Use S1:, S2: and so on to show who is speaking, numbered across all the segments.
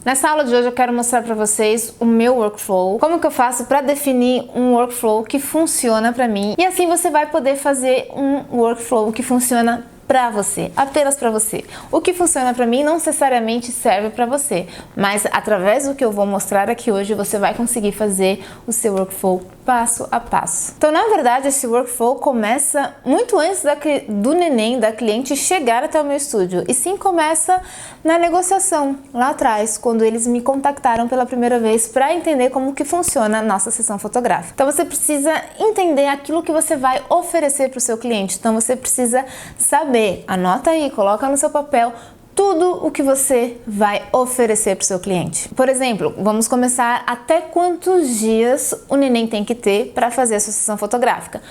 S1: Nessa aula de hoje eu quero mostrar para vocês o meu workflow, como que eu faço para definir um workflow que funciona para mim, e assim você vai poder fazer um workflow que funciona para você, apenas para você. O que funciona para mim não necessariamente serve para você, mas através do que eu vou mostrar aqui hoje você vai conseguir fazer o seu workflow passo a passo. Então, na verdade, esse workflow começa muito antes do neném, da cliente chegar até o meu estúdio, e sim começa na negociação, lá atrás, quando eles me contactaram pela primeira vez para entender como que funciona a nossa sessão fotográfica. Então, você precisa entender aquilo que você vai oferecer para o seu cliente. Então, você precisa saber, anota aí, coloca no seu papel tudo o que você vai oferecer para o seu cliente. Por exemplo, vamos começar até quantos dias o neném tem que ter para fazer a sua sessão fotográfica.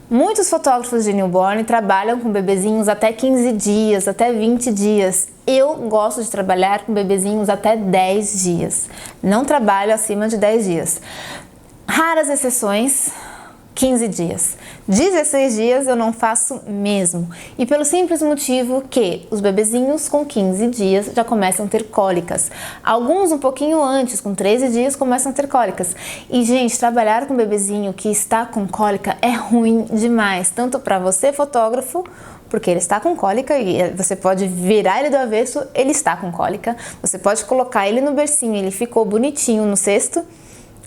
S1: Muitos fotógrafos de newborn trabalham com bebezinhos até 15 dias, até 20 dias. Eu gosto de trabalhar com bebezinhos até 10 dias. Não trabalho acima de 10 dias. Raras exceções, 15 dias. 16 dias eu não faço mesmo. E pelo simples motivo que os bebezinhos com 15 dias já começam a ter cólicas. Alguns um pouquinho antes, com 13 dias, começam a ter cólicas. E, gente, trabalhar com um bebezinho que está com cólica é ruim demais. Tanto para você, fotógrafo, porque ele está com cólica e você pode virar ele do avesso, ele está com cólica. Você pode colocar ele no bercinho, ele ficou bonitinho no cesto.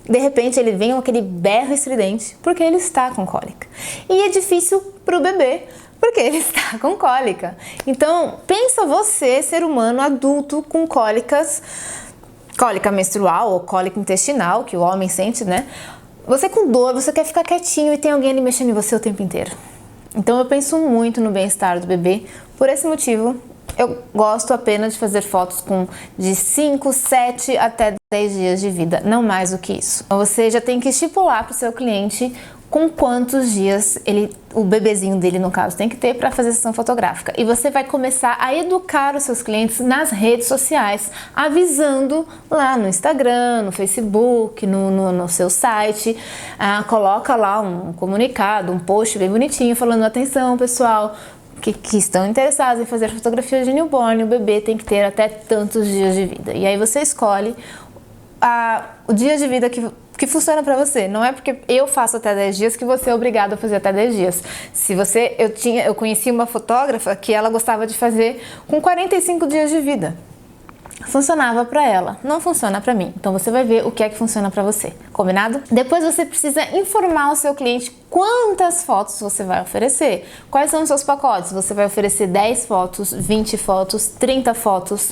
S1: De repente ele vem com aquele berro estridente porque ele está com cólica. E é difícil para o bebê porque ele está com cólica. Então, pensa você, ser humano adulto com cólicas, cólica menstrual ou cólica intestinal, que o homem sente, né? Você com dor, você quer ficar quietinho e tem alguém ali mexendo em você o tempo inteiro. Então eu penso muito no bem-estar do bebê. Por esse motivo, eu gosto apenas de fazer fotos de 5, 7 até 10 dias de vida, não mais do que isso. Então você já tem que estipular para o seu cliente com quantos dias o bebezinho dele, no caso, tem que ter para fazer sessão fotográfica. E você vai começar a educar os seus clientes nas redes sociais, avisando lá no Instagram, no Facebook, no seu site. Coloca lá um comunicado, um post bem bonitinho, falando: atenção, pessoal, que estão interessados em fazer fotografia de newborn, o bebê tem que ter até tantos dias de vida. E aí você escolhe o dia de vida que funciona para você. Não é porque eu faço até 10 dias que você é obrigado a fazer até 10 dias. Eu conheci uma fotógrafa que ela gostava de fazer com 45 dias de vida. Funcionava para ela, não funciona para mim. Então você vai ver o que é que funciona para você, combinado? Depois você precisa informar o seu cliente quantas fotos você vai oferecer. Quais são os seus pacotes? Você vai oferecer 10 fotos, 20 fotos, 30 fotos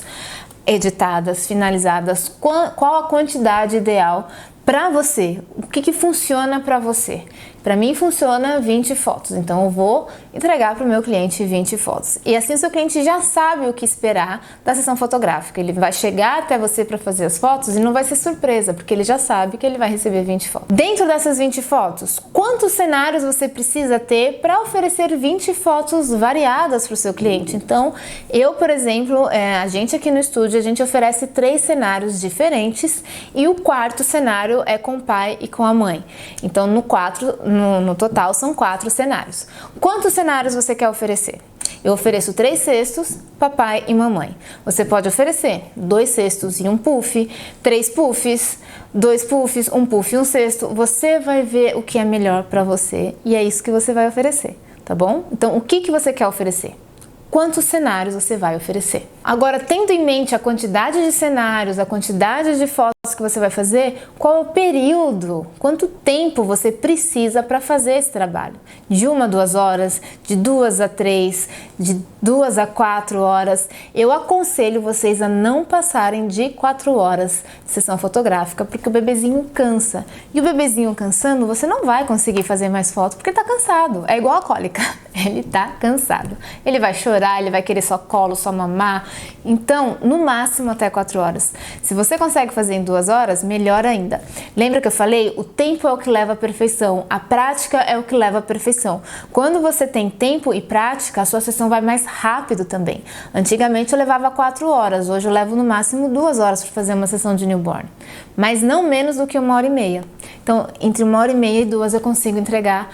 S1: editadas, finalizadas. Qual a quantidade ideal para você? O que funciona para você? Para mim funciona 20 fotos, então eu vou entregar para o meu cliente 20 fotos. E assim o seu cliente já sabe o que esperar da sessão fotográfica. Ele vai chegar até você para fazer as fotos e não vai ser surpresa, porque ele já sabe que ele vai receber 20 fotos. Dentro dessas 20 fotos, quantos cenários você precisa ter para oferecer 20 fotos variadas para o seu cliente? Então, eu, por exemplo, a gente aqui no estúdio, a gente oferece 3 cenários diferentes e o quarto cenário é com o pai e com a mãe. Então, no total são 4 cenários. Quantos cenários você quer oferecer? Eu ofereço 3 cestos, papai e mamãe. Você pode oferecer 2 cestos e um puff, 3 puffs, 2 puffs, um puff e um cesto. Você vai ver o que é melhor para você e é isso que você vai oferecer, tá bom? Então, o que você quer oferecer? Quantos cenários você vai oferecer? Agora, tendo em mente a quantidade de cenários, a quantidade de fotos que você vai fazer, qual é o período, quanto tempo você precisa para fazer esse trabalho? De 1 a 2 horas, de 2 a 3, de 2 a 4 horas. Eu aconselho vocês a não passarem de 4 horas de sessão fotográfica, porque o bebezinho cansa. E o bebezinho cansando, você não vai conseguir fazer mais fotos, porque ele está cansado. É igual a cólica, ele está cansado. Ele vai chorar, ele vai querer só colo, só mamar. Então, no máximo até 4 horas. Se você consegue fazer em 2 horas, melhor ainda. Lembra que eu falei? O tempo é o que leva à perfeição. A prática é o que leva à perfeição. Quando você tem tempo e prática, a sua sessão vai mais rápido também. Antigamente eu levava 4 horas, hoje eu levo no máximo 2 horas para fazer uma sessão de newborn. Mas não menos do que 1h30. Então, entre 1h30 e 2 eu consigo entregar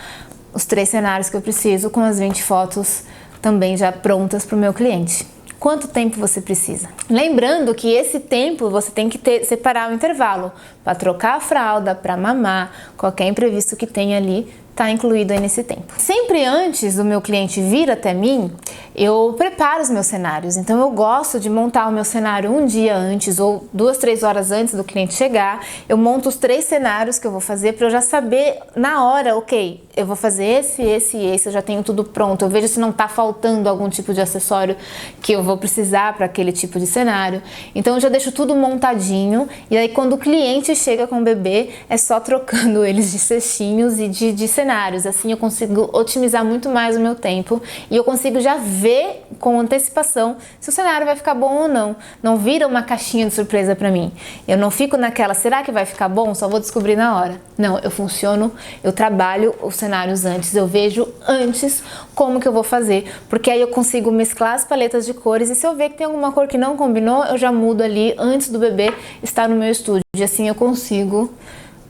S1: os 3 cenários que eu preciso com as 20 fotos também já prontas para o meu cliente. Quanto tempo você precisa? Lembrando que esse tempo você tem que separar o intervalo para trocar a fralda, para mamar, qualquer imprevisto que tenha ali está incluído aí nesse tempo. Sempre antes do meu cliente vir até mim, eu preparo os meus cenários. Então eu gosto de montar o meu cenário um dia antes ou 2, 3 horas antes do cliente chegar. Eu monto os 3 cenários que eu vou fazer para eu já saber na hora, ok, eu vou fazer esse, eu já tenho tudo pronto. Eu vejo se não está faltando algum tipo de acessório que eu vou precisar para aquele tipo de cenário. Então eu já deixo tudo montadinho e aí quando o cliente chega com o bebê, é só trocando eles de cestinhos e de cenários. Assim eu consigo otimizar muito mais o meu tempo e eu consigo já ver com antecipação se o cenário vai ficar bom ou não. Não vira uma caixinha de surpresa para mim. Eu não fico naquela, será que vai ficar bom? Só vou descobrir na hora. Não, eu trabalho os cenários antes, eu vejo antes como que eu vou fazer, porque aí eu consigo mesclar as paletas de cores e se eu ver que tem alguma cor que não combinou, eu já mudo ali antes do bebê estar no meu estúdio. E assim eu consigo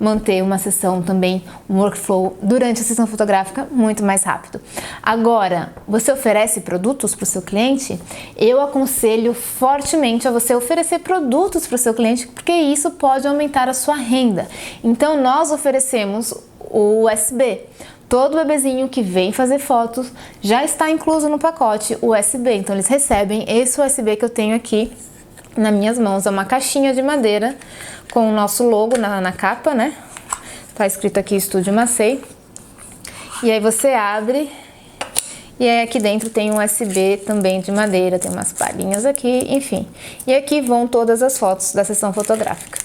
S1: manter uma sessão também, um workflow durante a sessão fotográfica muito mais rápido. Agora, você oferece produtos para o seu cliente? Eu aconselho fortemente a você oferecer produtos para o seu cliente, porque isso pode aumentar a sua renda. Então, nós oferecemos o USB. Todo bebezinho que vem fazer fotos já está incluso no pacote USB. Então, eles recebem esse USB que eu tenho aqui nas minhas mãos. É uma caixinha de madeira com o nosso logo na capa, né? Tá escrito aqui Estúdio Macei. E aí você abre e aí aqui dentro tem um USB também de madeira, tem umas palhinhas aqui, enfim. E aqui vão todas as fotos da sessão fotográfica,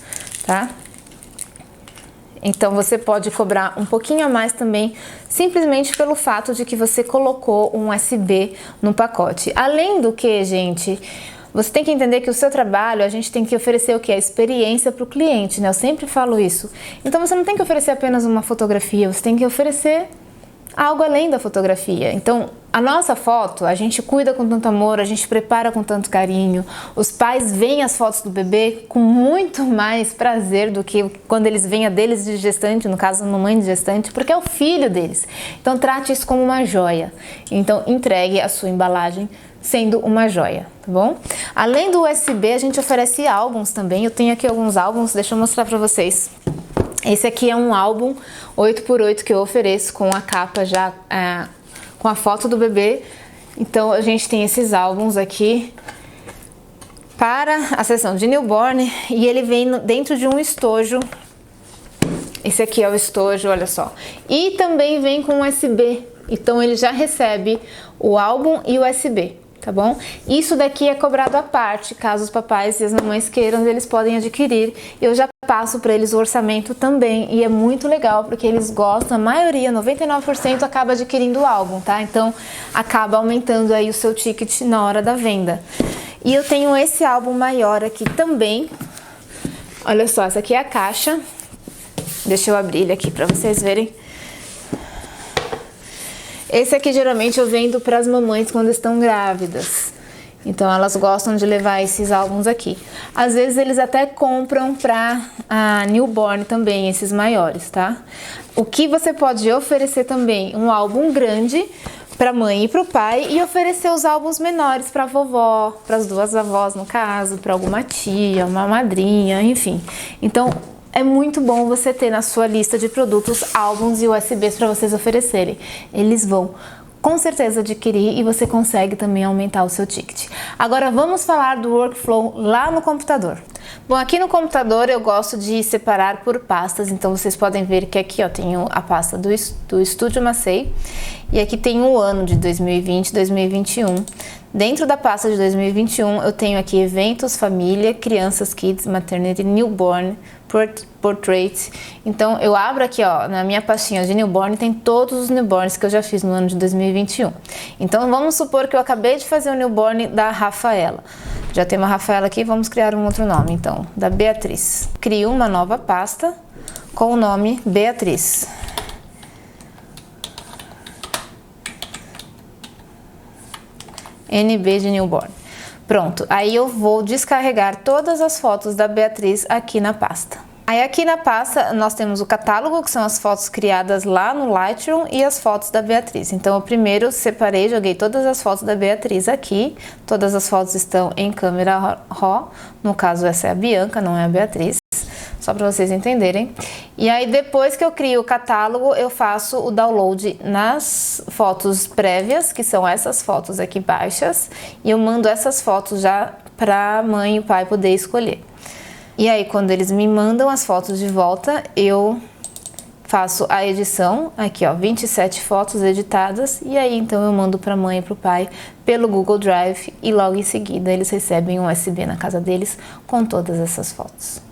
S1: tá? Então você pode cobrar um pouquinho a mais também, simplesmente pelo fato de que você colocou um USB no pacote. Além do que, gente, você tem que entender que o seu trabalho, a gente tem que oferecer o que? A experiência para o cliente, né? Eu sempre falo isso. Então você não tem que oferecer apenas uma fotografia, você tem que oferecer algo além da fotografia. Então, a nossa foto, a gente cuida com tanto amor, a gente prepara com tanto carinho. Os pais veem as fotos do bebê com muito mais prazer do que quando eles veem a deles de gestante, no caso, a mamãe de gestante, porque é o filho deles. Então, trate isso como uma joia. Então, entregue a sua embalagem sendo uma joia, tá bom? Além do USB, a gente oferece álbuns também. Eu tenho aqui alguns álbuns, deixa eu mostrar pra vocês. Esse aqui é um álbum 8x8 que eu ofereço com a capa já, com a foto do bebê. Então a gente tem esses álbuns aqui para a sessão de newborn e ele vem dentro de um estojo. Esse aqui é o estojo, olha só. E também vem com USB, então ele já recebe o álbum e o USB. Tá bom? Isso daqui é cobrado à parte, caso os papais e as mamães queiram, eles podem adquirir. Eu já passo para eles o orçamento também e é muito legal porque eles gostam, a maioria, 99% acaba adquirindo o álbum, tá? Então acaba aumentando aí o seu ticket na hora da venda. E eu tenho esse álbum maior aqui também. Olha só, essa aqui é a caixa. Deixa eu abrir ele aqui para vocês verem. Esse aqui geralmente eu vendo para as mamães quando estão grávidas. Então elas gostam de levar esses álbuns aqui. Às vezes eles até compram para a newborn também, esses maiores, tá? O que você pode oferecer também? Um álbum grande para a mãe e para o pai e oferecer os álbuns menores para a vovó, para as duas avós no caso, para alguma tia, uma madrinha, enfim. Então é muito bom você ter na sua lista de produtos álbuns e USBs para vocês oferecerem. Eles vão com certeza adquirir e você consegue também aumentar o seu ticket. Agora vamos falar do workflow lá no computador. Bom, aqui no computador eu gosto de separar por pastas, então vocês podem ver que aqui ó, tenho a pasta do Estúdio Macei e aqui tem o ano de 2020 2021. Dentro da pasta de 2021 eu tenho aqui eventos, família, crianças, kids, maternity, newborn, portrait. Então eu abro aqui ó, na minha pastinha de newborn tem todos os newborns que eu já fiz no ano de 2021. Então vamos supor que eu acabei de fazer o newborn da Rafaela. Já tem uma Rafaela aqui, vamos criar um outro nome então, da Beatriz. Crio uma nova pasta com o nome Beatriz. NB de newborn. Pronto, aí eu vou descarregar todas as fotos da Beatriz aqui na pasta. Aí aqui na pasta nós temos o catálogo, que são as fotos criadas lá no Lightroom, e as fotos da Beatriz. Então eu primeiro separei, joguei todas as fotos da Beatriz aqui. Todas as fotos estão em câmera RAW. No caso essa é a Bianca, não é a Beatriz. Só para vocês entenderem. E aí depois que eu crio o catálogo, eu faço o download nas fotos prévias, que são essas fotos aqui baixas. E eu mando essas fotos já para a mãe e o pai poder escolher. E aí, quando eles me mandam as fotos de volta, eu faço a edição, aqui ó, 27 fotos editadas, e aí então eu mando para a mãe e para o pai pelo Google Drive, e logo em seguida eles recebem um USB na casa deles com todas essas fotos.